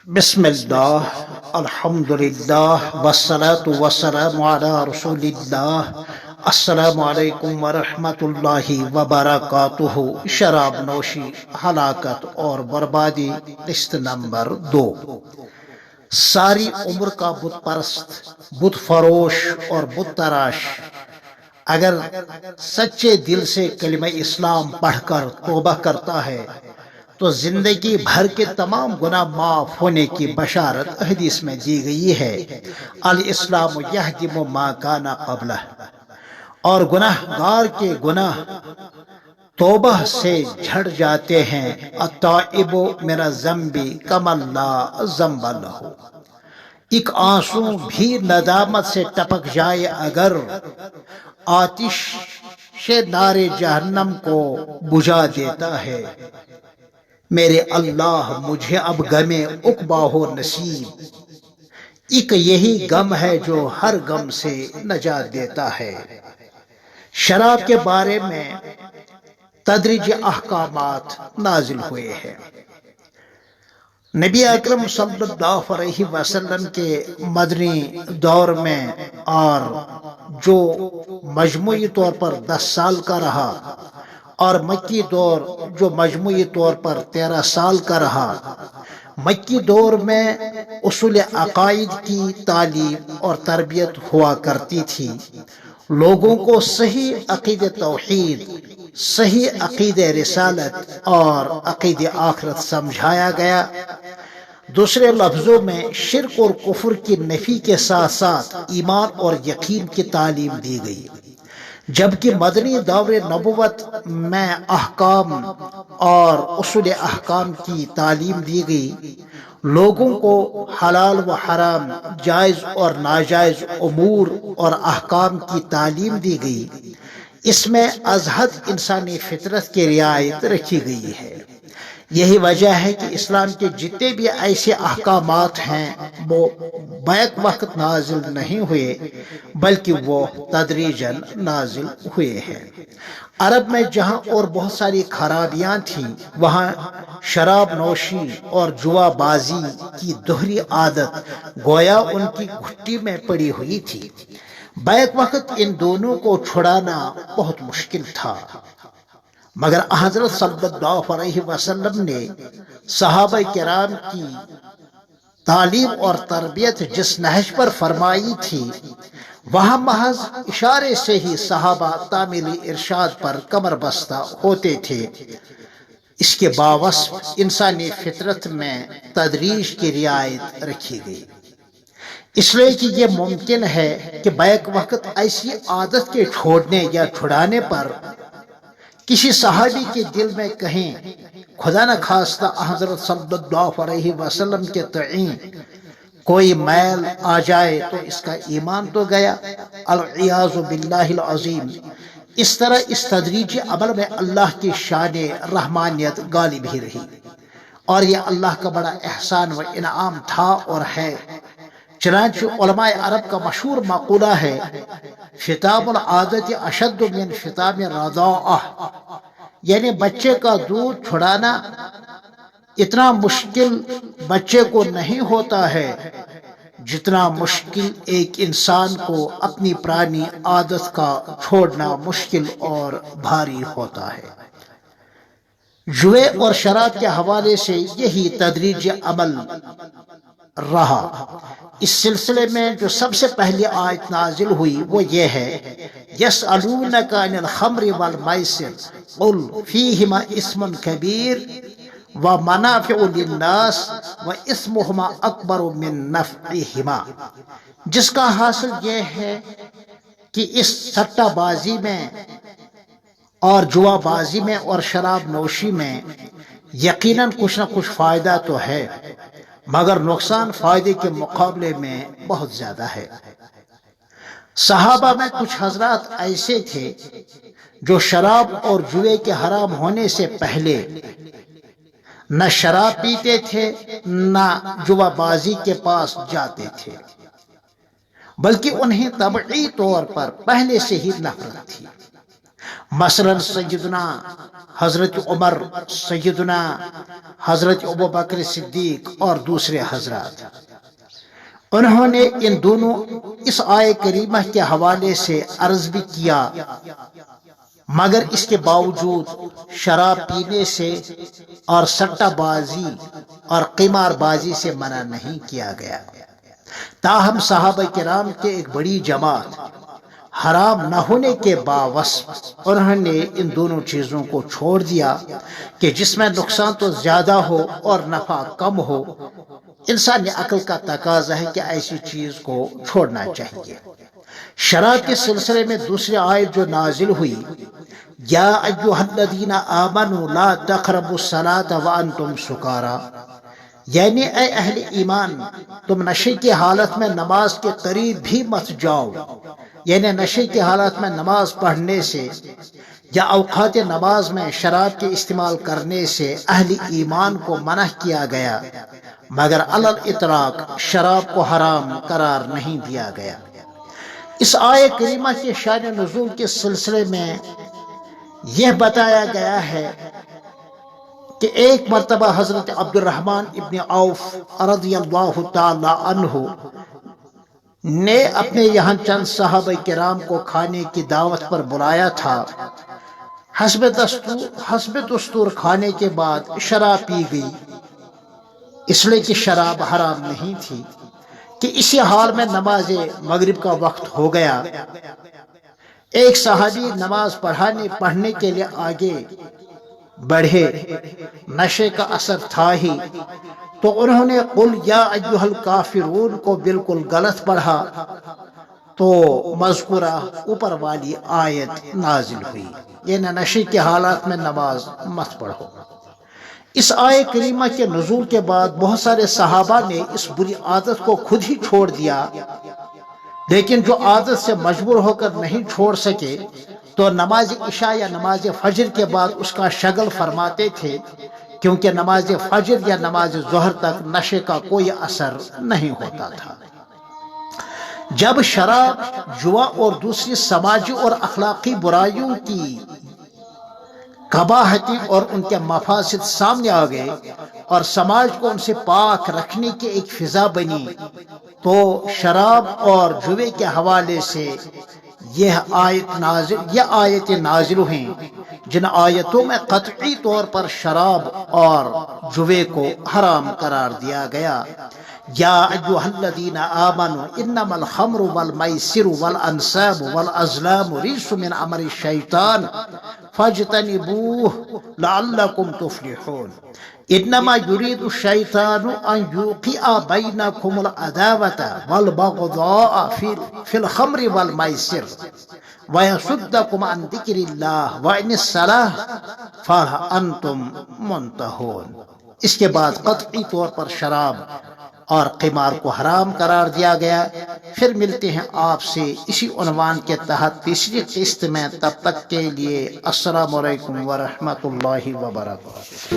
Bismillah, Alhamdulillah, wassalatu wassalamu ala Rasulillah. Assalamu alaikum wa rahmatullahi wa barakatuhu. शराब नोशी, हलाकत और बर्बादी। List number 2। सारी उम्र का बुत परस्त, बुत फरोश और बुत तराश अगर सच्चे दिल से कलिमा इस्लाम पढ़कर तौबा करता है तो जिंदगी भर के तमाम गुनाह माफ होने की बशारत हदीस में दी गई है। अल इस्लाम यहदिमु मा काना क़ब्लह। और गुनाहगार के गुनाह तौबा से झड़ जाते हैं। अत्ताइबु मिन ज़म्बि कमल्ला ज़म्ब लहू। एक आंसू भी नदामत से टपक जाए अगर आतिश से नारे जहन्नम को बुझा देता है। मेरे अल्लाह मुझे अब गमे उक़बा हो नसीब। एक यही गम है जो हर गम से नजात देता है। शराब के बारे में तदरीज अहकामात नाजिल हुए हैं। नबी अकरम सल्लल्लाहु अलैहि वसल्लम के मदनी दौर में और जो मजमूई तौर पर 10 साल का रहा और मक्की दौर जो मजमूई तौर पर 13 साल का रहा। मक्की दौर में उसूल अकायद की तालीम और तरबियत हुआ करती थी। लोगों को सही अकीद तौहीद, सही अकीद रिसालत और अकीद आखिरत समझाया गया। दूसरे लफ्जों में शिर्क और कुफ्र की नफी के साथ साथ ईमान और यकीन की तालीम दी गई। जबकि मदनी दौर नबुवत में अहकाम और उसूल अहकाम की तालीम दी गई। लोगों को हलाल व हराम, जायज़ और नाजायज़ उमूर और अहकाम की तालीम दी गई। इसमें अज़हद इंसानी फितरत की रियायत रखी गई है। यही वजह है कि इस्लाम के जितने भी ऐसे अहकामात हैं वो बैक वक्त नाजिल नहीं हुए बल्कि वो तदरीजन नाजिल हुए हैं। अरब में जहाँ और बहुत सारी खराबियाँ थीं वहाँ शराब नोशी और जुआबाजी की दोहरी आदत गोया उनकी घुट्टी में पड़ी हुई थी। बैक वक्त इन दोनों को छुड़ाना बहुत मुश्किल था, मगर हज़रत सल्लल्लाहु अलैहि वसल्लम ने सहाबा किराम की तालीम और तरबियत जिस नहज पर फरमाई थी वहाँ महज इशारे से ही सहाबा तामीली इरशाद पर कमर बस्ता होते थे। इसके बावजूद इंसानी फितरत में तदरीज की रियायत रखी गई, इसलिए कि यह मुमकिन है कि बैक वक्त ऐसी आदत के छोड़ने या छुड़ाने पर किसी सहाबी के दिल में कहीं खुदा न खास्ता हज़रत सल्लल्लाहु अलैहि वसल्लम के तईन कोई मैल आ जाए तो इसका ईमान तो गया। अल-इयाज़ु बिल्लाहिल अज़ीम। इस तरह इस तदरीजी अमल में अल्लाह की शान रहमानियत गालिब ही रही और यह अल्लाह का बड़ा एहसान व इनाम था और है। चनांचे उलमाए अरब का मशहूर मक़ूला है, फिताबुल आदत अशद्दु मिन फिताब रज़ाअह, यानी बच्चे का दूध छुड़ाना इतना मुश्किल बच्चे को नहीं होता है जितना मुश्किल एक इंसान को अपनी पुरानी आदत का छोड़ना मुश्किल और भारी होता है। जुए और शराब के हवाले से यही तदरीज अमल रहा। इस सिलसिले में जो सबसे पहली आयत नाजिल हुई वो ये है, यसअलूनका अनिल खम्रि वल मैसिर कुल फीहिमा इस्मुन कबीर व मनाफिउ लिन्नास व इस्मुहुमा अकबर मिन नफ़इहिमा। जिसका हासिल ये है कि इस सट्टाबाजी में और जुआबाजी में और शराब नोशी में यकीनन कुछ न कुछ फायदा तो है, मगर नुकसान फायदे के मुकाबले में बहुत ज्यादा है। सहाबा में कुछ हजरात ऐसे थे जो शराब और जुए के हराम होने से पहले न शराब पीते थे न जुआबाजी के पास जाते थे, बल्कि उन्हें तबई तौर पर पहले से ही नफरत थी। مثلا سیدنا حضرت عمر، سیدنا حضرت ابوبکر صدیق اور دوسرے حضرات، انہوں نے ان دونوں اس آیہ کریمہ کے حوالے سے عرض بھی کیا، مگر اس کے باوجود شراب پینے سے اور سٹہ بازی اور قمار بازی سے منع نہیں کیا گیا۔ تاہم صحابہ کرام کے ایک بڑی جماعت حرام نہ ہونے کے باوجود انہوں نے ان دونوں چیزوں کو چھوڑ دیا کہ جس میں نقصان تو زیادہ ہو اور نفع کم ہو۔ انسانی عقل کا تقاضا ہے کہ ایسی چیز کو چھوڑنا چاہیے۔ شراب کے سلسلے میں دوسری آیت جو نازل ہوئی، یا ایھا الذین آمنوا لا تقربوا الصلاۃ وانتم سکارا، یعنی اے اہل ایمان، تم نشے کی حالت میں نماز کے قریب بھی مت جاؤ۔ یعنی نشے کی حالت میں نماز پڑھنے سے یا اوقات نماز میں شراب کے استعمال کرنے سے اہل ایمان کو منع کیا گیا، مگر علی الاطلاق شراب کو حرام قرار نہیں دیا گیا۔ اس آیہ کریمہ کے شان نزول کے سلسلے میں یہ بتایا گیا ہے کہ ایک مرتبہ حضرت عبد الرحمن ابن عوف رضی اللہ تعالی عنہ نے اپنے یہاں چند صحابہ کرام کو کھانے کی دعوت پر بلایا تھا۔ حسب دستور کھانے کے بعد شراب پی گئی، اس لیے کہ شراب حرام نہیں تھی، کہ اسی حال میں نماز مغرب کا وقت ہو گیا۔ ایک صحابی نماز پڑھنے کے لیے آگے بڑھے، نشے کا اثر تھا ہی، تو انہوں نے قل یا ایھا الکافرون کو بالکل غلط پڑھا، تو مذکورہ اوپر والی آیت نازل ہوئی، یعنی نشے کی حالات میں نماز مت پڑھو۔ اس آیہ کریمہ کے نزول کے بعد بہت سارے صحابہ نے اس بری عادت کو خود ہی چھوڑ دیا، لیکن جو عادت سے مجبور ہو کر نہیں چھوڑ سکے تو نماز عشاء یا نماز فجر کے بعد اس کا شغل فرماتے تھے، کیونکہ نماز فجر یا نماز ظہر تک نشے کا کوئی اثر نہیں ہوتا تھا۔ جب شراب، جوا اور دوسری سماجی اور اخلاقی برائیوں کی قباحتیں اور ان کے مفاسد سامنے آ گئے اور سماج کو ان سے پاک رکھنے کی ایک فضا بنی، تو شراب اور جوے کے حوالے سے یہ آیتیں نازل ہوئیں، جن آیتوں میں قطعی طور پر شراب اور جوے کو حرام قرار دیا گیا۔ یا ایھا الذین آمنوا انما الخمر والمیسر والانصاب والازلام رجس من عمل الشیطان فاجتنبوه لعلکم تفلحون۔ انما يريد الشيطان ان يوقع بينكم العداوة والبغضاء في الخمر والميسر ويصدكم عن ذكر الله وعن الصلاة فهل انتم منتهون۔ اس کے بعد قطعی طور پر شراب اور قمار کو حرام قرار دیا گیا۔ پھر ملتے ہیں آپ سے اسی عنوان کے تحت تیسری قسط میں، تب تک کے لیے السلام علیکم ورحمۃ اللہ وبرکاتہ۔